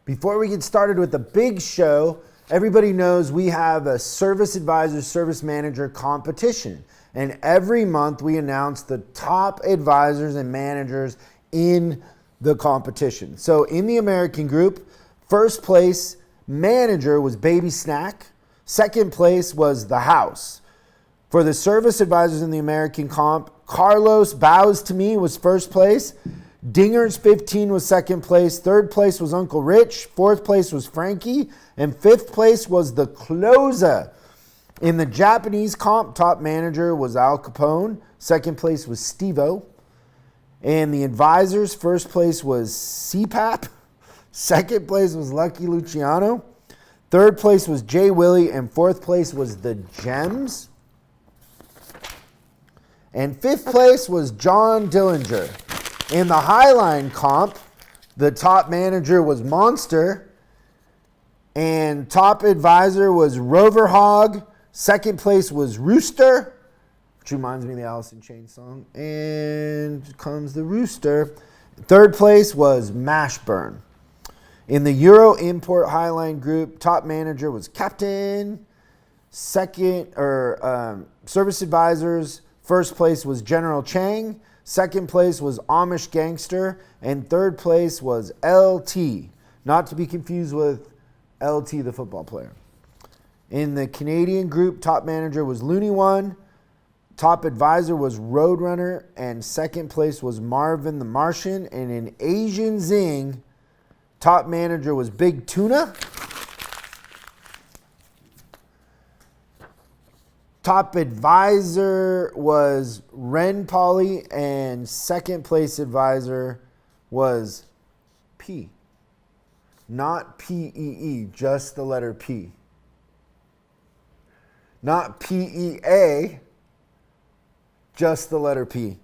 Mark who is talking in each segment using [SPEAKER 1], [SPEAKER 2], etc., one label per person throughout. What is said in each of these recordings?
[SPEAKER 1] Before we get started with the big show, everybody knows we have a Service Advisor, Service Manager competition. And every month we announce the top advisors and managers in the competition. So in the American group, first place manager was Baby Snack. Second place was The House. For the service advisors in the American comp, Carlos Bows to Me was first place. Dingers 15 was second place. Third place was Uncle Rich. Fourth place was Frankie. And fifth place was The Closer. In the Japanese comp, top manager was Al Capone. Second place was Steve-O. And the advisors, first place was CPAP. Second place was Lucky Luciano. Third place was Jay Willie. And fourth place was The Gems. And fifth place was John Dillinger. In the Highline comp, the top manager was Monster. And top advisor was Rover Hog. Second place was Rooster, which reminds me of the Alice in Chains song. And comes the Rooster. Third place was Mashburn. In the Euro Import Highline group, top manager was Captain. Service advisors, first place was General Chang. Second place was Amish Gangster. And third place was LT. Not to be confused with LT, the football player. In the Canadian group, top manager was Looney One. Top advisor was Roadrunner. And second place was Marvin the Martian. And in Asian Zing, top manager was Big Tuna. Top advisor was Ren Polly, and second place advisor was P. Not P-E-E, just the letter P. Not P-E-A, just the letter P.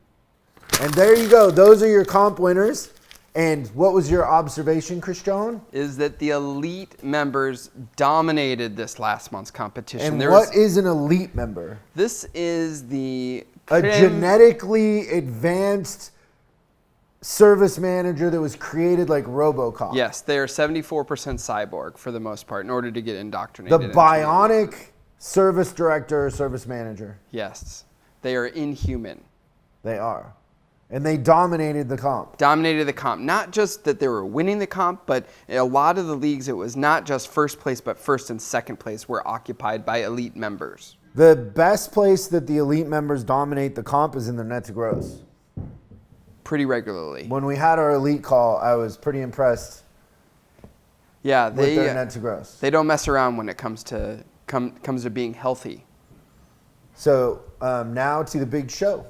[SPEAKER 1] And there you go. Those are your comp winners. And what was your observation, Christian?
[SPEAKER 2] Is that the elite members dominated this last month's competition.
[SPEAKER 1] And what is an elite member?
[SPEAKER 2] This is
[SPEAKER 1] a genetically advanced service manager that was created like RoboCop.
[SPEAKER 2] Yes, they are 74% cyborg for the most part in order to get indoctrinated.
[SPEAKER 1] The bionic service director or service manager.
[SPEAKER 2] Yes, they are inhuman.
[SPEAKER 1] They are. And they dominated the comp.
[SPEAKER 2] Dominated the comp. Not just that they were winning the comp, but in a lot of the leagues, it was not just first place, but first and second place were occupied by elite members.
[SPEAKER 1] The best place that the elite members dominate the comp is in their net to gross.
[SPEAKER 2] Pretty regularly.
[SPEAKER 1] When we had our elite call, I was pretty impressed with their net to gross.
[SPEAKER 2] They don't mess around when it comes to being healthy.
[SPEAKER 1] So now to the big show.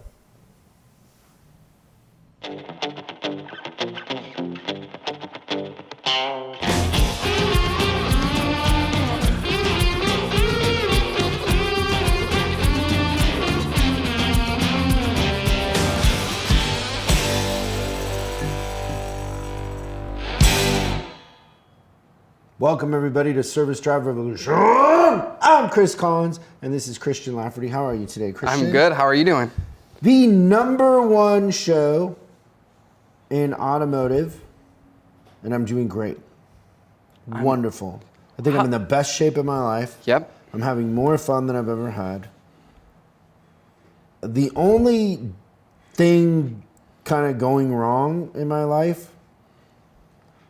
[SPEAKER 1] Welcome everybody to Service Drive Revolution. I'm Chris Collins and this is Christian Lafferty. How are you today, Christian?
[SPEAKER 2] I'm good. How are you doing?
[SPEAKER 1] The number one show in automotive, and I'm doing great. Wonderful. I think I'm in the best shape of my life.
[SPEAKER 2] Yep.
[SPEAKER 1] I'm having more fun than I've ever had. The only thing kind of going wrong in my life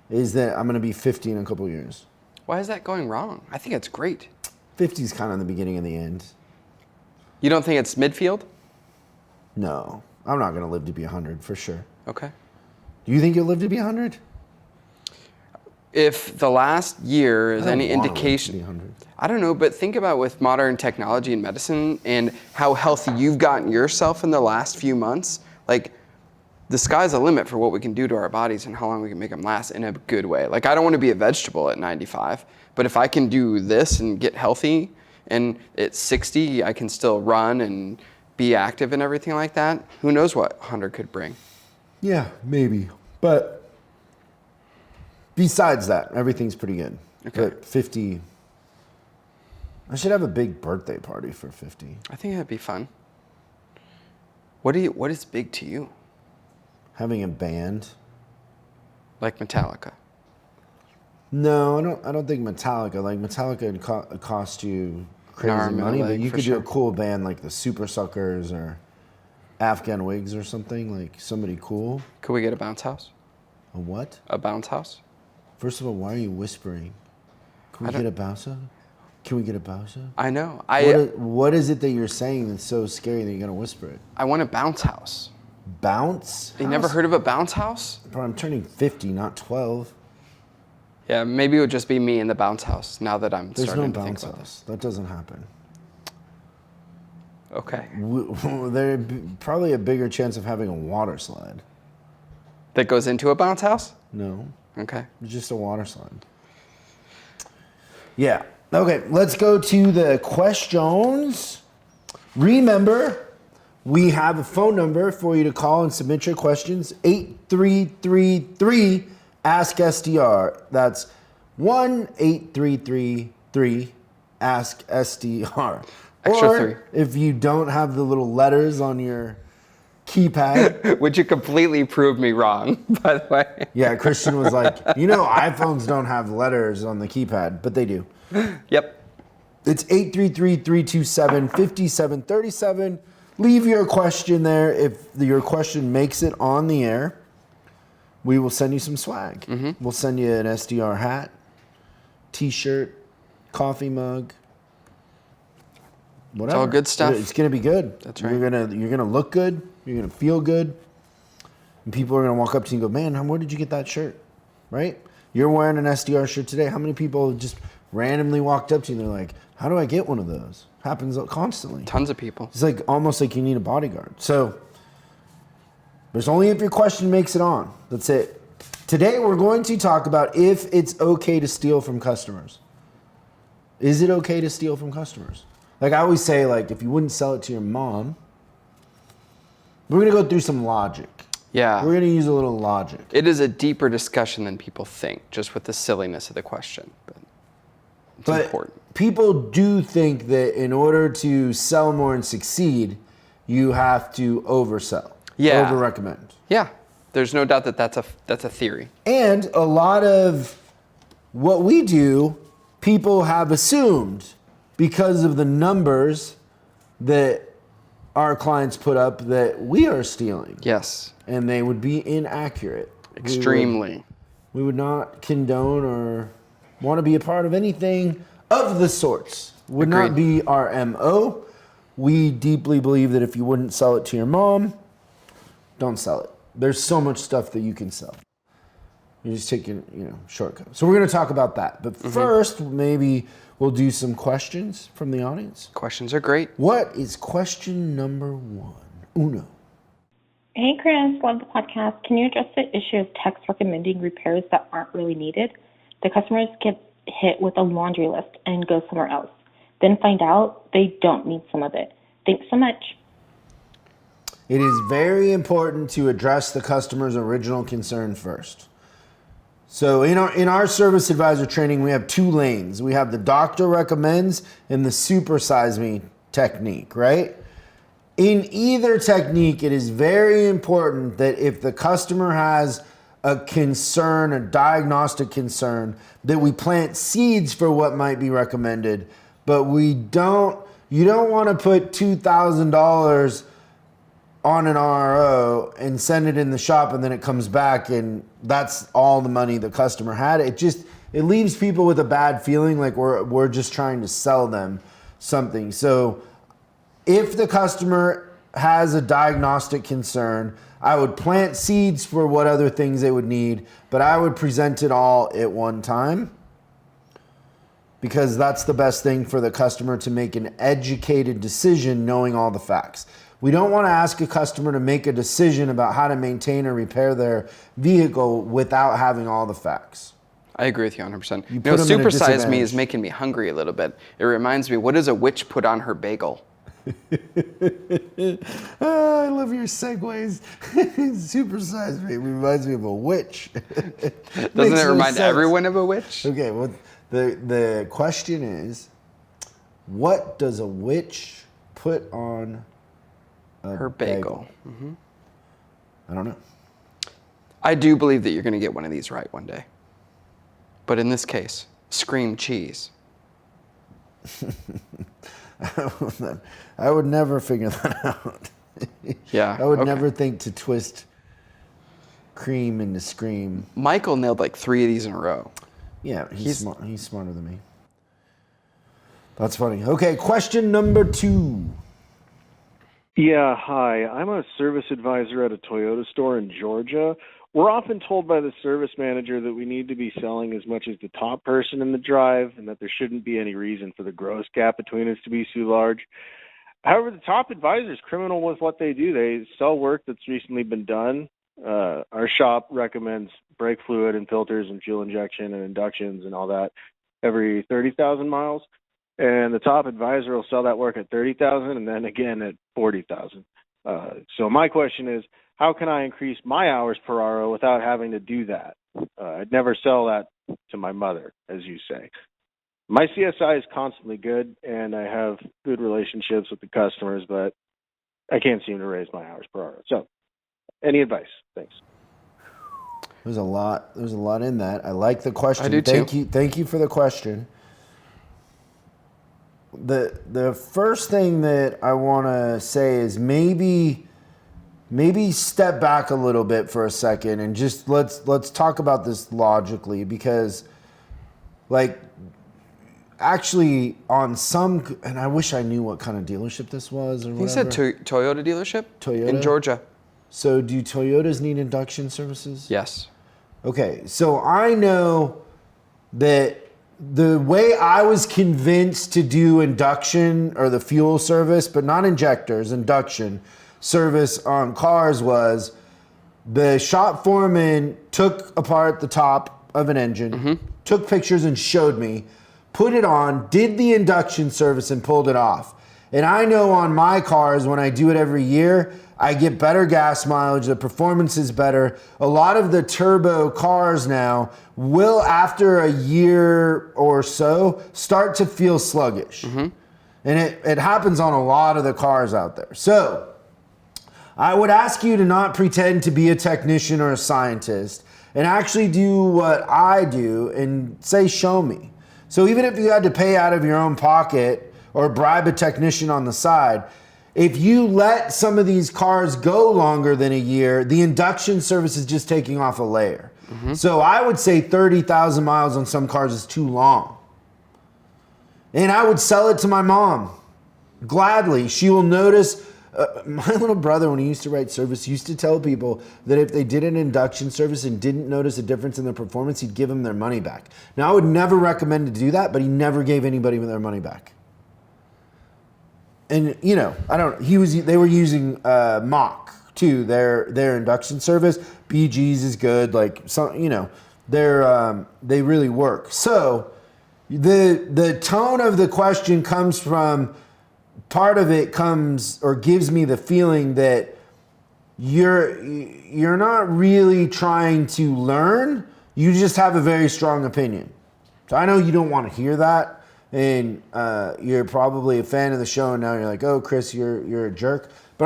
[SPEAKER 1] is that I'm going to be 50 in a couple years.
[SPEAKER 2] Why is that going wrong? I think it's great.
[SPEAKER 1] 50 is kind of the beginning and the end.
[SPEAKER 2] You don't think it's midfield?
[SPEAKER 1] No. I'm not going to live to be 100 for sure.
[SPEAKER 2] Okay.
[SPEAKER 1] Do you think you'll live to be 100?
[SPEAKER 2] If the last year is any indication, I don't know, but think about with modern technology and medicine and how healthy you've gotten yourself in the last few months, like the sky's the limit for what we can do to our bodies and how long we can make them last in a good way. Like I don't want to be a vegetable at 95, but if I can do this and get healthy and at 60, I can still run and be active and everything like that, who knows what 100 could bring.
[SPEAKER 1] Yeah, maybe. But besides that, everything's pretty good.
[SPEAKER 2] Okay.
[SPEAKER 1] But 50, I should have a big birthday party for 50.
[SPEAKER 2] I think that'd be fun. What is big to you?
[SPEAKER 1] Having a band.
[SPEAKER 2] Like Metallica?
[SPEAKER 1] No, I don't think Metallica. Like Metallica would cost you crazy
[SPEAKER 2] arm and a
[SPEAKER 1] money, but
[SPEAKER 2] leg,
[SPEAKER 1] you
[SPEAKER 2] for
[SPEAKER 1] could do
[SPEAKER 2] sure.
[SPEAKER 1] a cool band like the Super Suckers or Afghan Wigs or something, like somebody cool.
[SPEAKER 2] Could we get a bounce house?
[SPEAKER 1] A what?
[SPEAKER 2] A bounce house?
[SPEAKER 1] First of all, why are you whispering? Can we get a bouncer? Can we get a bouncer?
[SPEAKER 2] I know.
[SPEAKER 1] What is it that you're saying that's so scary that you're gonna whisper it?
[SPEAKER 2] I want a bounce house.
[SPEAKER 1] Bounce?
[SPEAKER 2] You never heard of a bounce house?
[SPEAKER 1] Bro, I'm turning 50, not 12.
[SPEAKER 2] Yeah, maybe it would just be me in the bounce house now that I'm
[SPEAKER 1] There's no
[SPEAKER 2] starting to think
[SPEAKER 1] bounce
[SPEAKER 2] about
[SPEAKER 1] house. That doesn't happen.
[SPEAKER 2] this. Okay.
[SPEAKER 1] There'd probably a bigger chance of having a water slide.
[SPEAKER 2] That goes into a bounce house?
[SPEAKER 1] No,
[SPEAKER 2] Okay.
[SPEAKER 1] it's just a water slide. Yeah. Okay, let's go to the questions. Remember, we have a phone number for you to call and submit your questions. 8333 Ask SDR. That's 1-8333 Ask SDR.
[SPEAKER 2] Extra
[SPEAKER 1] or
[SPEAKER 2] three.
[SPEAKER 1] if you don't have the little letters on your keypad.
[SPEAKER 2] Would you completely prove me wrong, by the way?
[SPEAKER 1] Yeah, Christian was like, iPhones don't have letters on the keypad, but they do.
[SPEAKER 2] Yep.
[SPEAKER 1] It's 833-327-5737. Leave your question there. If your question makes it on the air, we will send you some swag.
[SPEAKER 2] Mm-hmm.
[SPEAKER 1] We'll send you an SDR hat, t-shirt, coffee mug, whatever.
[SPEAKER 2] It's all good stuff.
[SPEAKER 1] It's gonna be good.
[SPEAKER 2] That's right.
[SPEAKER 1] You're gonna look good. You're gonna feel good. And people are gonna walk up to you and go, "Man, where did you get that shirt?" Right? You're wearing an SDR shirt today. How many people just randomly walked up to you and they're like, "How do I get one of those?" Happens constantly.
[SPEAKER 2] Tons of people.
[SPEAKER 1] It's like almost like you need a bodyguard. So there's only if your question makes it on. That's it. Today we're going to talk about if it's okay to steal from customers. Is it okay to steal from customers? Like I always say, like if you wouldn't sell it to your mom, we're gonna go through some logic.
[SPEAKER 2] Yeah.
[SPEAKER 1] We're gonna use a little logic.
[SPEAKER 2] It is a deeper discussion than people think, just with the silliness of the question. But it's important.
[SPEAKER 1] People do think that in order to sell more and succeed, you have to oversell.
[SPEAKER 2] Yeah.
[SPEAKER 1] Over-recommend.
[SPEAKER 2] Yeah. There's no doubt that that's a theory.
[SPEAKER 1] And a lot of what we do, people have assumed because of the numbers that our clients put up that we are stealing.
[SPEAKER 2] Yes.
[SPEAKER 1] And they would be inaccurate.
[SPEAKER 2] Extremely.
[SPEAKER 1] We would not condone or want to be a part of anything of the sorts. Would not
[SPEAKER 2] Agreed.
[SPEAKER 1] be our MO. We deeply believe that if you wouldn't sell it to your mom, don't sell it. There's so much stuff that you can sell. You're just taking, shortcuts. So we're going to talk about that. But first, maybe we'll do some questions from the audience.
[SPEAKER 2] Questions are great.
[SPEAKER 1] What is question number 1? Uno.
[SPEAKER 3] Hey, Chris. Love the podcast. Can you address the issue of text recommending repairs that aren't really needed? The customers get hit with a laundry list and go somewhere else. Then find out they don't need some of it. Thanks so much.
[SPEAKER 1] It is very important to address the customer's original concern first. So in our service advisor training, we have 2 lanes. We have the doctor recommends and the supersize me technique, right? In either technique, it is very important that if the customer has a concern, a diagnostic concern, that we plant seeds for what might be recommended, but you don't want to put $2,000 on an RO and send it in the shop and then it comes back and that's all the money the customer had. It leaves people with a bad feeling like we're just trying to sell them something. So if the customer has a diagnostic concern, I would plant seeds for what other things they would need, but I would present it all at one time because that's the best thing for the customer to make an educated decision knowing all the facts. We don't want to ask a customer to make a decision about how to maintain or repair their vehicle without having all the facts.
[SPEAKER 2] I agree with you 100%.
[SPEAKER 1] You put 'em in a
[SPEAKER 2] Supersize Me is
[SPEAKER 1] disadvantage.
[SPEAKER 2] making me hungry a little bit. It reminds me, what does a witch put on her bagel?
[SPEAKER 1] Oh, I love your segues. Supersize Me reminds me of a witch.
[SPEAKER 2] Doesn't it remind everyone of a witch?
[SPEAKER 1] Okay, well, the question is, what does a witch put on
[SPEAKER 2] Her bagel.
[SPEAKER 1] I don't know.
[SPEAKER 2] I do believe that you're going to get one of these right one day. But in this case, scream cheese.
[SPEAKER 1] I would never figure that out.
[SPEAKER 2] Yeah.
[SPEAKER 1] I would never think to twist cream into scream.
[SPEAKER 2] Michael nailed like 3 of these in a row.
[SPEAKER 1] Yeah, he's smart. He's smarter than me. That's funny. Okay, question number 2.
[SPEAKER 4] Yeah, hi. I'm a service advisor at a Toyota store in Georgia. We're often told by the service manager that we need to be selling as much as the top person in the drive and that there shouldn't be any reason for the gross gap between us to be too large. However, the top advisor is criminal with what they do. They sell work that's recently been done. Our shop recommends brake fluid and filters and fuel injection and inductions and all that every 30,000 miles. And the top advisor will sell that work at 30,000 and then again at 40,000. So my question is, how can I increase my hours per RO without having to do that? I'd never sell that to my mother, as you say. My CSI is constantly good, and I have good relationships with the customers, but I can't seem to raise my hours per RO. So, any advice? Thanks.
[SPEAKER 1] There's a lot in that. I like the question.
[SPEAKER 2] I do too.
[SPEAKER 1] Thank you for the question. The first thing that I want to say is maybe step back a little bit for a second and just let's talk about this logically, because like actually on some, and I wish I knew what kind of dealership this was or whatever.
[SPEAKER 2] He said Toyota dealership?
[SPEAKER 1] Toyota?
[SPEAKER 2] In Georgia.
[SPEAKER 1] So do Toyotas need induction services?
[SPEAKER 2] Yes.
[SPEAKER 1] Okay, so I know that the way I was convinced to do induction or the fuel service, but not injectors, induction service on cars was the shop foreman took apart the top of an engine, took pictures and showed me, put it on, did the induction service and pulled it off. And I know on my cars, when I do it every year, I get better gas mileage, the performance is better. A lot of the turbo cars now will, after a year or so, start to feel sluggish. And it happens on a lot of the cars out there. So I would ask you to not pretend to be a technician or a scientist and actually do what I do and say, show me. So even if you had to pay out of your own pocket or bribe a technician on the side, if you let some of these cars go longer than a year, the induction service is just taking off a layer. So I would say 30,000 miles on some cars is too long. And I would sell it to my mom gladly. She will notice. My little brother, when he used to write service, used to tell people that if they did an induction service and didn't notice a difference in their performance, he'd give them their money back. Now, I would never recommend to do that, but he never gave anybody their money back. And they were using Mach too, their induction service. BG's is good, like some, they really work. So the tone of the question comes from, part of it comes or gives me the feeling that you're not really trying to learn. You just have a very strong opinion. So I know you don't want to hear that, and you're probably a fan of the show, and now you're like, oh, Chris, you're a jerk. But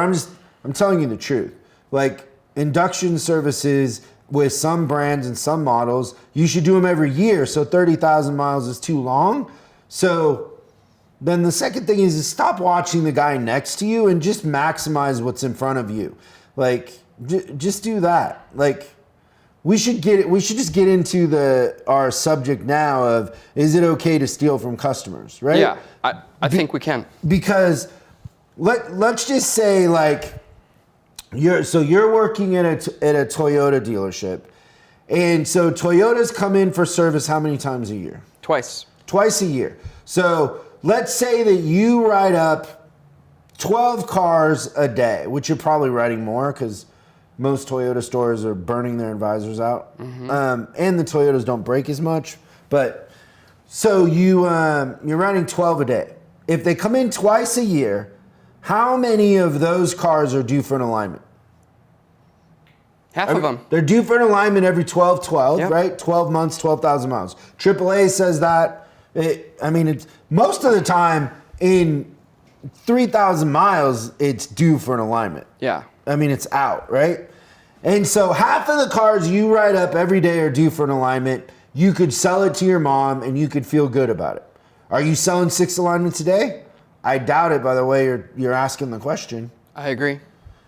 [SPEAKER 1] I'm telling you the truth. Like, induction services with some brands and some models, you should do them every year. So 30,000 miles is too long. So then the second thing is stop watching the guy next to you and just maximize what's in front of you. Like, just do that. Like, we should just get into our subject now of, is it okay to steal from customers, right?
[SPEAKER 2] Yeah, I think we can.
[SPEAKER 1] Because let's just say, like, you're working at a Toyota dealership, and so Toyotas come in for service how many times a year?
[SPEAKER 2] Twice
[SPEAKER 1] a year. So let's say that you write up 12 cars a day, which you're probably writing more because most Toyota stores are burning their advisors out. And the Toyotas don't break as much. But so you're writing 12 a day. If they come in twice a year, how many of those cars are due for an alignment?
[SPEAKER 2] Half of them.
[SPEAKER 1] They're due for an alignment every 12,
[SPEAKER 2] Yep.
[SPEAKER 1] right? 12 months, 12,000 miles. AAA says that. It's most of the time in 3,000 miles, it's due for an alignment.
[SPEAKER 2] Yeah.
[SPEAKER 1] It's out, right? And so half of the cars you write up every day are due for an alignment. you could sell it to your mom and you could feel good about it. Are you selling 6 alignments today? I doubt it, by the way you're asking the question.
[SPEAKER 2] I agree.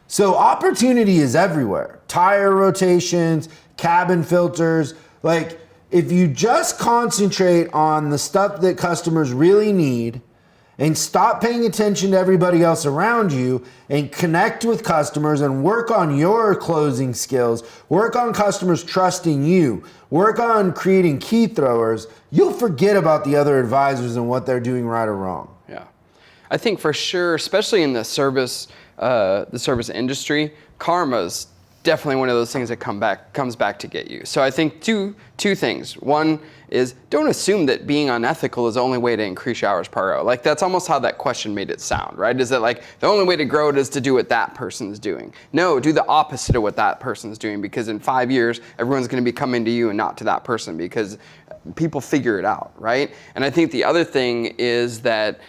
[SPEAKER 1] So opportunity is everywhere. Tire rotations, cabin filters. Like, if you just concentrate on the stuff that customers really need and stop paying attention to everybody else around you and connect with customers and work on your closing skills, work on customers trusting you, work on creating key throwers, you'll forget about the other advisors and what they're doing right or wrong.
[SPEAKER 2] Yeah. I think for sure, especially in the service industry, karma's definitely one of those things that comes back to get you. So I think two things. One is, don't assume that being unethical is the only way to increase your hours per hour. Like, that's almost how that question made it sound, right? Is that like the only way to grow it is to do what that person's doing? No, do the opposite of what that person's doing, because in 5 years, everyone's going to be coming to you and not to that person, because people figure it out, right? And I think the other thing is that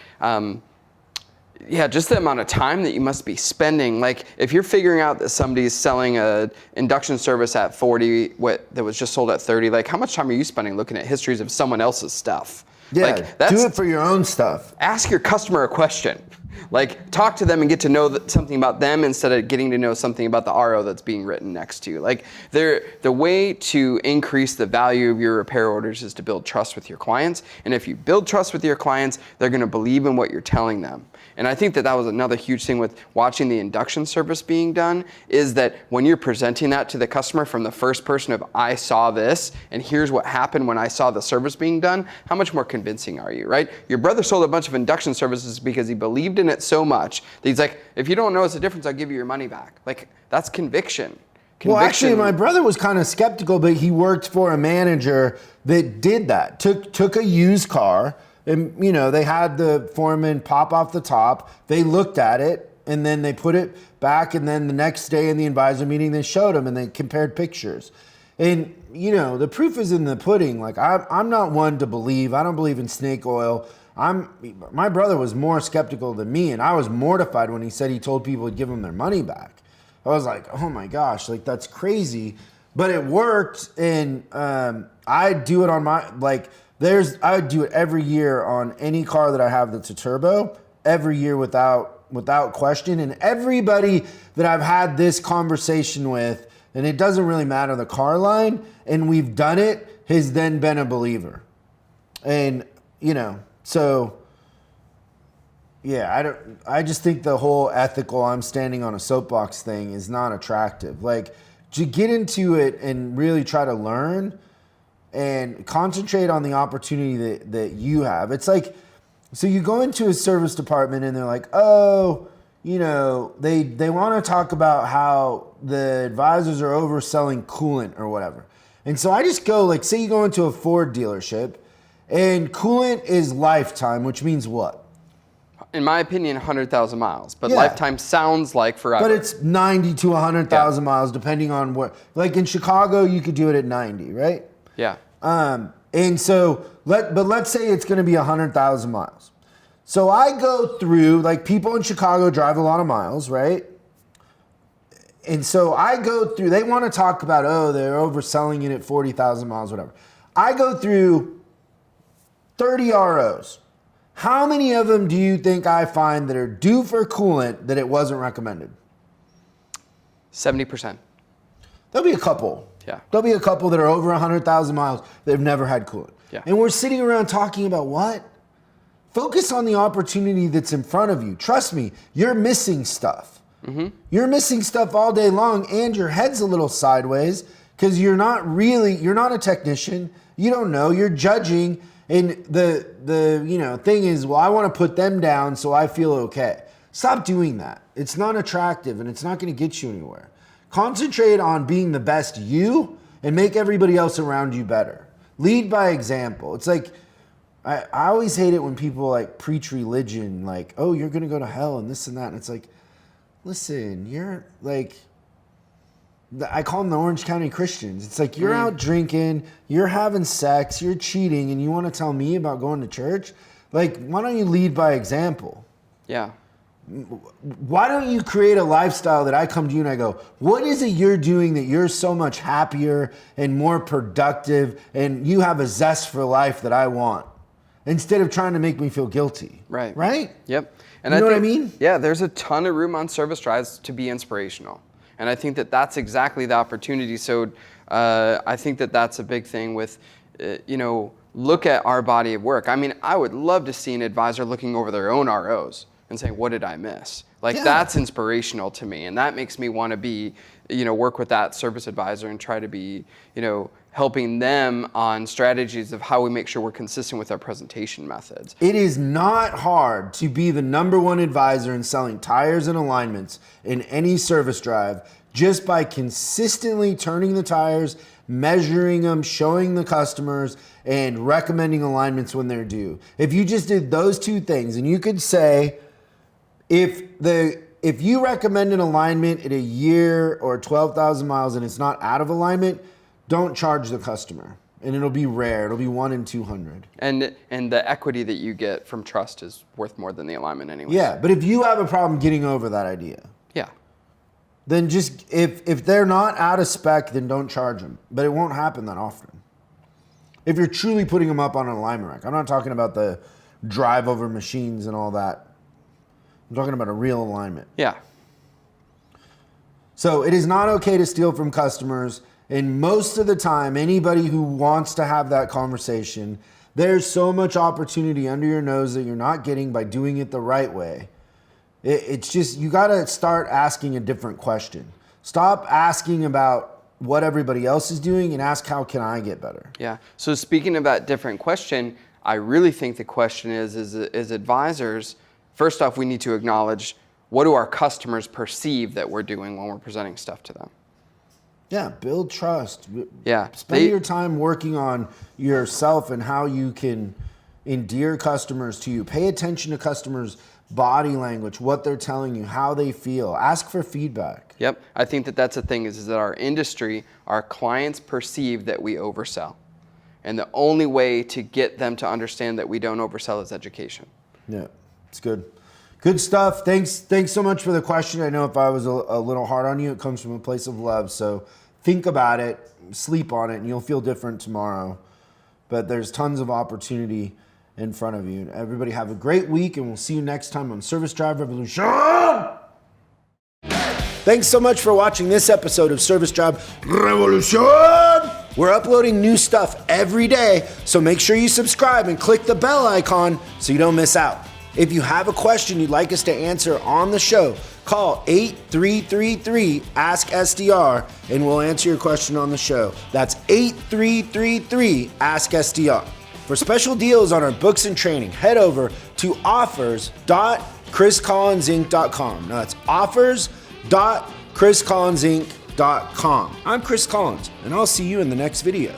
[SPEAKER 2] just the amount of time that you must be spending. Like, if you're figuring out that somebody's selling a induction service at 40, that was just sold at 30, like, how much time are you spending looking at histories of someone else's stuff?
[SPEAKER 1] Yeah,
[SPEAKER 2] like,
[SPEAKER 1] do it for your own stuff.
[SPEAKER 2] Ask your customer a question. Like, talk to them and get to know something about them instead of getting to know something about the RO that's being written next to you. Like, the way to increase the value of your repair orders is to build trust with your clients. And if you build trust with your clients, they're going to believe in what you're telling them. And I think that was another huge thing with watching the induction service being done, is that when you're presenting that to the customer from the first person of, I saw this, and here's what happened when I saw the service being done, how much more convincing are you, right? Your brother sold a bunch of induction services because he believed in it so much that he's like, if you don't notice the difference, I'll give you your money back. Like, that's conviction.
[SPEAKER 1] Well, actually, my brother was kind of skeptical, but he worked for a manager that did that. Took a used car, and they had the foreman pop off the top. They looked at it, and then they put it back. And then the next day in the advisor meeting, they showed him, and they compared pictures. And the proof is in the pudding. Like, I'm not one to believe. I don't believe in snake oil. My brother was more skeptical than me, and I was mortified when he said he told people he'd give them their money back. I was like, oh my gosh, like, that's crazy. But it worked, and I do it on my, like, I would do it every year on any car that I have that's a turbo, every year without question. And everybody that I've had this conversation with, and it doesn't really matter the car line, and we've done it, has then been a believer. And, so yeah, I just think the whole ethical, I'm standing on a soapbox thing is not attractive. Like, to get into it and really try to learn and concentrate on the opportunity that you have. It's like, so you go into a service department and they're like, oh, they want to talk about how the advisors are overselling coolant or whatever. And so I just go, like, say you go into a Ford dealership and coolant is lifetime, which means what?
[SPEAKER 2] In my opinion, 100,000 miles. But
[SPEAKER 1] Yeah.
[SPEAKER 2] lifetime sounds like forever.
[SPEAKER 1] But it's 90 to 100,000 miles, depending on what. Like in Chicago, you could do it at 90, right?
[SPEAKER 2] Yeah.
[SPEAKER 1] And so, let's say it's going to be 100,000 miles. So I go through, like, people in Chicago drive a lot of miles, right? And so I go through, they want to talk about, oh, they're overselling it at 40,000 miles, whatever. I go through 30 ROs. How many of them do you think I find that are due for coolant that it wasn't recommended?
[SPEAKER 2] 70%.
[SPEAKER 1] There'll be a couple.
[SPEAKER 2] Yeah.
[SPEAKER 1] There'll be a couple that are over 100,000 miles that have never had coolant.
[SPEAKER 2] Yeah.
[SPEAKER 1] And we're sitting around talking about what? Focus on the opportunity that's in front of you. Trust me, you're missing stuff. Mm-hmm. You're missing stuff all day long, and your head's a little sideways because you're not a technician. You don't know. You're judging. And the thing is, well, I want to put them down so I feel okay. Stop doing that. It's not attractive, and it's not going to get you anywhere. Concentrate on being the best you and make everybody else around you better. Lead by example. It's like, I always hate it when people like preach religion, like, oh, you're going to go to hell and this and that. And it's like, listen, you're like, I call them the Orange County Christians. It's like, you're out drinking, you're having sex, you're cheating, and you want to tell me about going to church? Like, why don't you lead by example?
[SPEAKER 2] Yeah.
[SPEAKER 1] Why don't you create a lifestyle that I come to you and I go, what is it you're doing that you're so much happier and more productive and you have a zest for life that I want? Instead of trying to make me feel guilty.
[SPEAKER 2] Right.
[SPEAKER 1] Right?
[SPEAKER 2] Yep. And
[SPEAKER 1] You know
[SPEAKER 2] I
[SPEAKER 1] what I
[SPEAKER 2] think,
[SPEAKER 1] mean?
[SPEAKER 2] Yeah, there's a ton of room on service drives to be inspirational. And I think that that's exactly the opportunity. So I think that that's a big thing with, look at our body of work. I mean, I would love to see an advisor looking over their own ROs and saying, what did I miss? That's inspirational to me. And that makes me want to be, work with that service advisor and try to be, helping them on strategies of how we make sure we're consistent with our presentation methods.
[SPEAKER 1] It is not hard to be the #1 advisor in selling tires and alignments in any service drive just by consistently turning the tires, measuring them, showing the customers, and recommending alignments when they're due. If you just did those two things, and you could say, if you recommend an alignment at a year or 12,000 miles and it's not out of alignment, don't charge the customer. And it'll be rare. It'll be 1 in 200.
[SPEAKER 2] And the equity that you get from trust is worth more than the alignment anyway.
[SPEAKER 1] Yeah, but if you have a problem getting over that idea,
[SPEAKER 2] Yeah.
[SPEAKER 1] then just, if they're not out of spec, then don't charge them. But it won't happen that often. If you're truly putting them up on an alignment rack. I'm not talking about the drive over machines and all that. I'm talking about a real alignment.
[SPEAKER 2] Yeah.
[SPEAKER 1] So it is not okay to steal from customers. And most of the time, anybody who wants to have that conversation, there's so much opportunity under your nose that you're not getting by doing it the right way. It's just, you got to start asking a different question. Stop asking about what everybody else is doing and ask, how can I get better?
[SPEAKER 2] Yeah. So speaking of that different question, I really think the question is advisors, first off, we need to acknowledge, what do our customers perceive that we're doing when we're presenting stuff to them?
[SPEAKER 1] Yeah, build trust.
[SPEAKER 2] Yeah.
[SPEAKER 1] Spend your time working on yourself and how you can endear customers to you. Pay attention to customers' body language, what they're telling you, how they feel. Ask for feedback.
[SPEAKER 2] Yep. I think that that's the thing is that our industry, our clients perceive that we oversell. And the only way to get them to understand that we don't oversell is education.
[SPEAKER 1] Yeah, it's good. Good stuff. Thanks so much for the question. I know if I was a little hard on you, it comes from a place of love. So think about it, sleep on it, and you'll feel different tomorrow. But there's tons of opportunity in front of you. And everybody have a great week, and we'll see you next time on Service Drive Revolution. Thanks so much for watching this episode of Service Drive Revolution. We're uploading new stuff every day, so make sure you subscribe and click the bell icon so you don't miss out. If you have a question you'd like us to answer on the show, call 8333-ASK-SDR and we'll answer your question on the show. That's 8333-ASK-SDR. For special deals on our books and training, head over to offers.chriscollinsinc.com. Now that's offers.chriscollinsinc.com. I'm Chris Collins, and I'll see you in the next video.